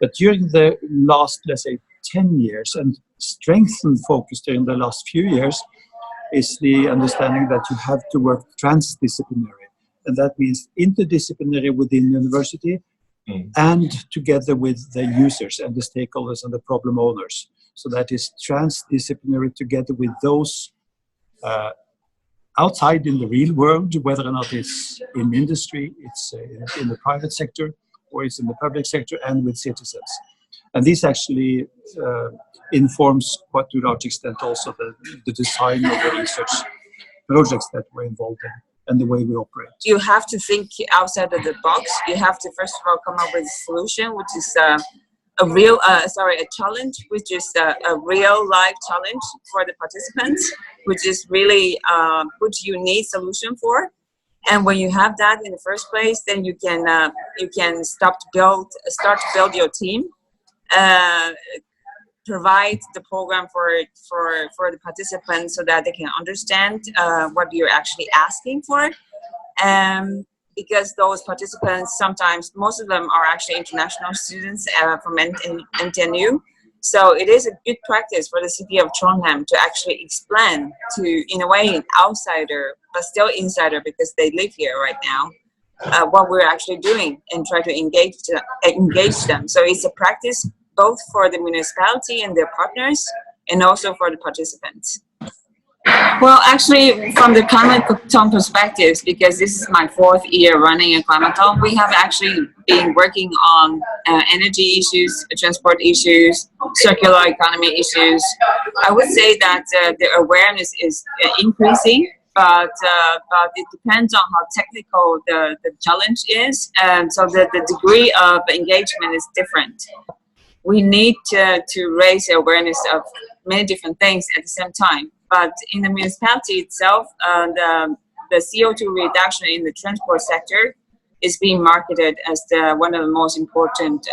But during the last, let's say, 10 years, and strengthened focus during the last few years, is the understanding that you have to work transdisciplinary. And that means interdisciplinary within university and together with the users and the stakeholders and the problem owners. So that is transdisciplinary together with those outside in the real world, whether or not it's in industry, it's in the private sector, or it's in the public sector, and with citizens. And this actually informs, quite to a large extent, also the design of the research projects that we're involved in and the way we operate. You have to think outside of the box. You have to, first of all, come up with a solution, which is a challenge, which is a real life challenge for the participants, which is really which you need solution for. And when you have that in the first place, then you can start to build your team, provide the program for the participants so that they can understand what you're actually asking for. Because those participants, sometimes, most of them are actually international students from NTNU. So it is a good practice for the city of Trondheim to actually explain to, in a way, an outsider, but still insider because they live here right now, what we're actually doing and try to engage them. So it's a practice both for the municipality and their partners and also for the participants. Well, actually, from the Climathon perspectives, because this is my 4th year running a Climathon, we have actually been working on energy issues, transport issues, circular economy issues. I would say that the awareness is increasing, but it depends on how technical the challenge is, and so the degree of engagement is different. We need to raise the awareness of many different things at the same time. But in the municipality itself, the CO2 reduction in the transport sector is being marketed as one of the most important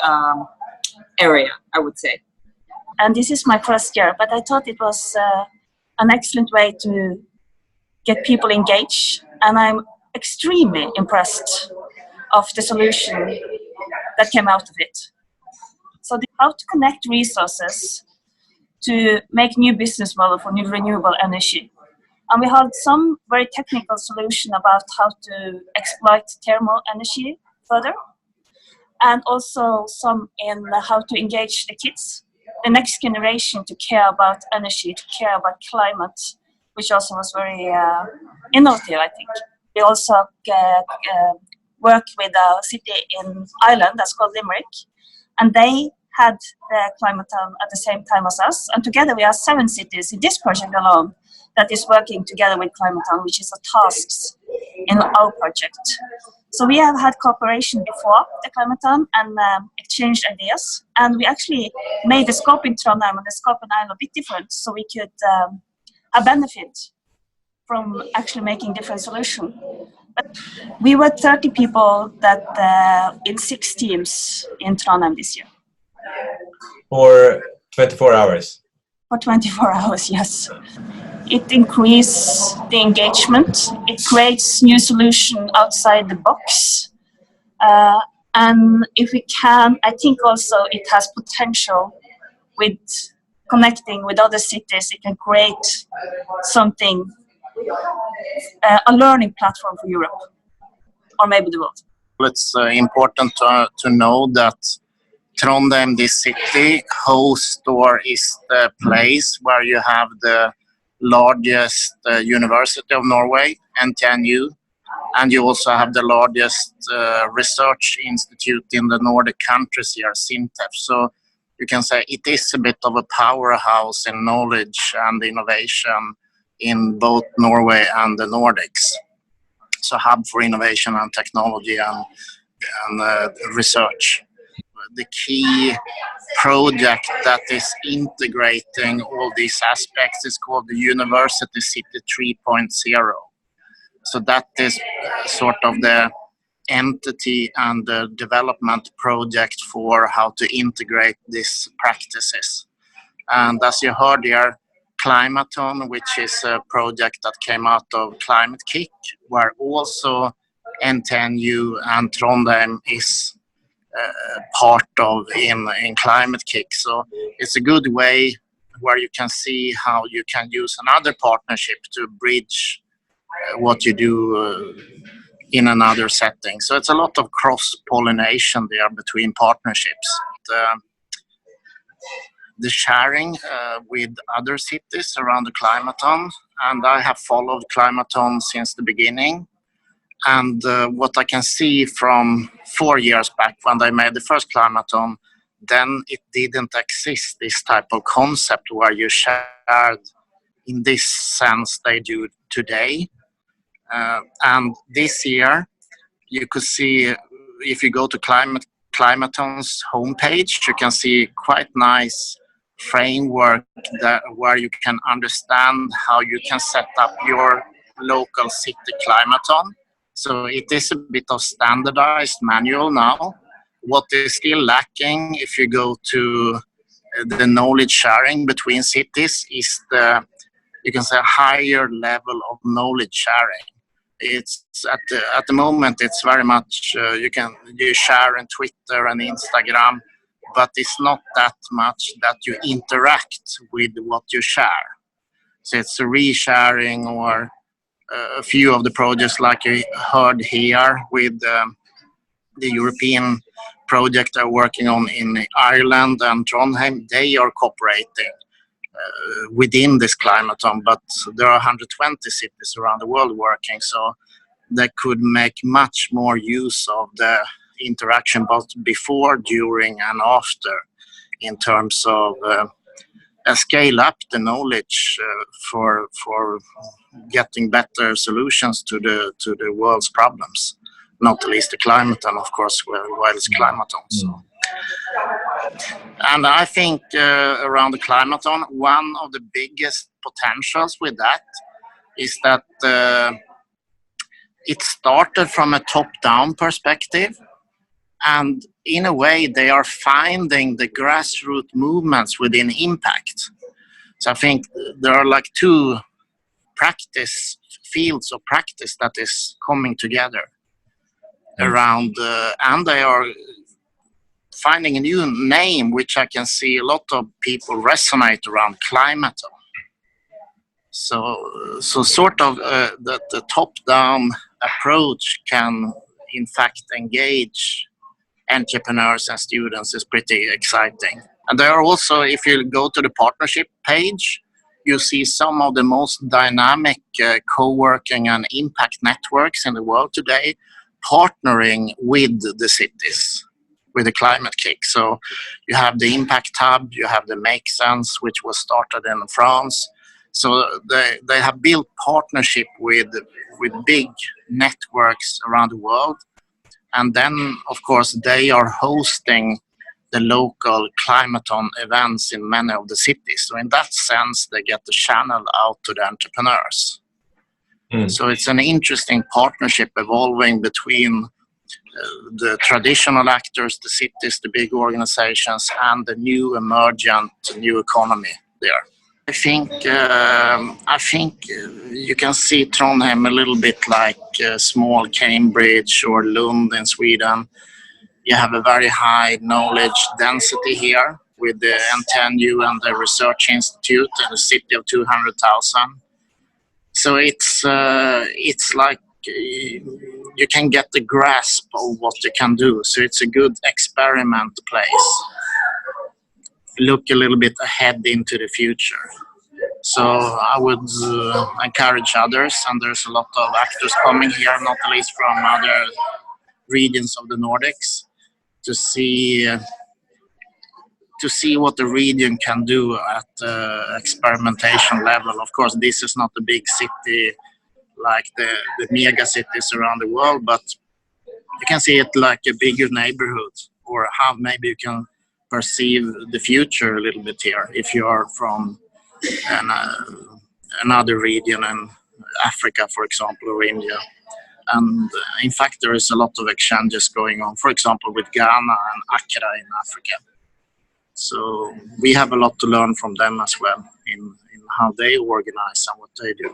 area, I would say. And this is my first year, but I thought it was an excellent way to get people engaged. And I'm extremely impressed of the solution that came out of it. So how to connect resources to make new business model for new renewable energy. And we had some very technical solution about how to exploit thermal energy further, and also some in how to engage the kids, the next generation, to care about energy, to care about climate, which also was very innovative, I think. We also worked with a city in Ireland that's called Limerick, and they had the Climathon at the same time as us. And together we have 7 cities in this project alone that is working together with Climathon, which is a task in our project. So we have had cooperation before the Climathon and exchanged ideas. And we actually made the scope in Trondheim and the scope in Ireland a bit different, so we could have benefit from actually making different solutions. But we were 30 people that in 6 teams in Trondheim this year. For 24 hours? For 24 hours, yes. It increases the engagement. It creates new solution outside the box. And if we can, I think also it has potential with connecting with other cities. It can create something, a learning platform for Europe, or maybe the world. It's important to know that Trondheim, this city, hosts or is the place where you have the largest University of Norway, NTNU, and you also have the largest research institute in the Nordic countries here, SINTEF. So you can say it is a bit of a powerhouse in knowledge and innovation in both Norway and the Nordics. So hub for innovation and technology and research. The key project that is integrating all these aspects is called the University City 3.0. So that is sort of the entity and the development project for how to integrate these practices. And as you heard here, Climathon, which is a project that came out of Climate Kick, where also NTNU and Trondheim is part of in Climate Kick. So it's a good way where you can see how you can use another partnership to bridge what you do in another setting. So it's a lot of cross-pollination there between partnerships. The sharing with other cities around the Climathon, and I have followed Climathon since the beginning. And what I can see from 4 years back when they made the first Climathon, then it didn't exist, this type of concept where you shared in this sense they do today. And this year, you could see, if you go to Climathon's homepage, you can see quite nice framework where you can understand how you can set up your local city Climathon. So it is a bit of standardized manual now. What is still lacking, if you go to the knowledge sharing between cities, is you can say, higher level of knowledge sharing. It's at the moment it's very much you share on Twitter and Instagram, but it's not that much that you interact with what you share. So it's a resharing, or a few of the projects like you heard here with the European project are working on in Ireland and Trondheim. They are cooperating within this Climathon, but there are 120 cities around the world working, so they could make much more use of the interaction both before, during and after, in terms of scale up the knowledge for getting better solutions to the world's problems, not the least the Climathon, of course, while it's Climathon. So. And I think around the Climathon, one of the biggest potentials with that is that it started from a top-down perspective, and in a way they are finding the grassroots movements within impact. So I think there are like two fields of practice that is coming together around, and they are finding a new name, which I can see a lot of people resonate around, Climathon. So sort of the top-down approach can in fact engage entrepreneurs and students is pretty exciting. And there are also, if you go to the partnership page, you see some of the most dynamic co-working and impact networks in the world today partnering with the cities, with the Climate Kick. So you have the Impact Hub, you have the Make Sense, which was started in France. So they have built partnership with big networks around the world. And then, of course, they are hosting the local Climathon events in many of the cities. So in that sense, they get the channel out to the entrepreneurs. So it's an interesting partnership evolving between the traditional actors, the cities, the big organizations, and the new emergent new economy there. I think you can see Trondheim a little bit like small Cambridge or Lund in Sweden. You have a very high knowledge density here with the NTNU and the Research Institute in a city of 200,000. So it's like you can get the grasp of what you can do. So it's a good experiment place. Look a little bit ahead into the future. So I would encourage others, and there's a lot of actors coming here, not least from other regions of the Nordics, to see what the region can do at experimentation level. Of course, this is not a big city like the mega cities around the world, but you can see it like a bigger neighborhood, or how maybe you can perceive the future a little bit here if you are from another region in Africa, for example, or India. And in fact, there is a lot of exchanges going on, for example, with Ghana and Accra in Africa. So we have a lot to learn from them as well in how they organize and what they do.